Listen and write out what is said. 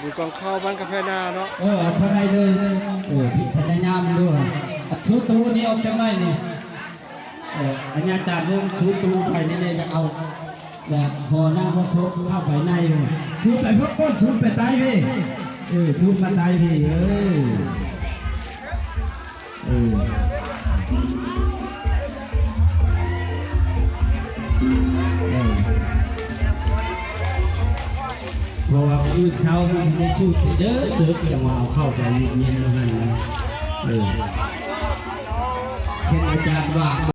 อยู่กองข้าวบ้านกาแฟนาเนาะเอาเข้าในเลยพยายามด้วยชูตูนี่ออกจากไหนนี่อันนี้อาจารย์ลุงชูตูไปนี่เลยจะเอาแบบพอหน้าพอซบเข้าไปในเลยชูไปพวกก้นชูไปใต้พี่ชูมาใต้พี่เพราะว่าอื่นเช้ามันได้ชูเยอะเดือดจะมาเอาเข้าไปเย็นๆนั่นนะเห็นอาจารย์ว่า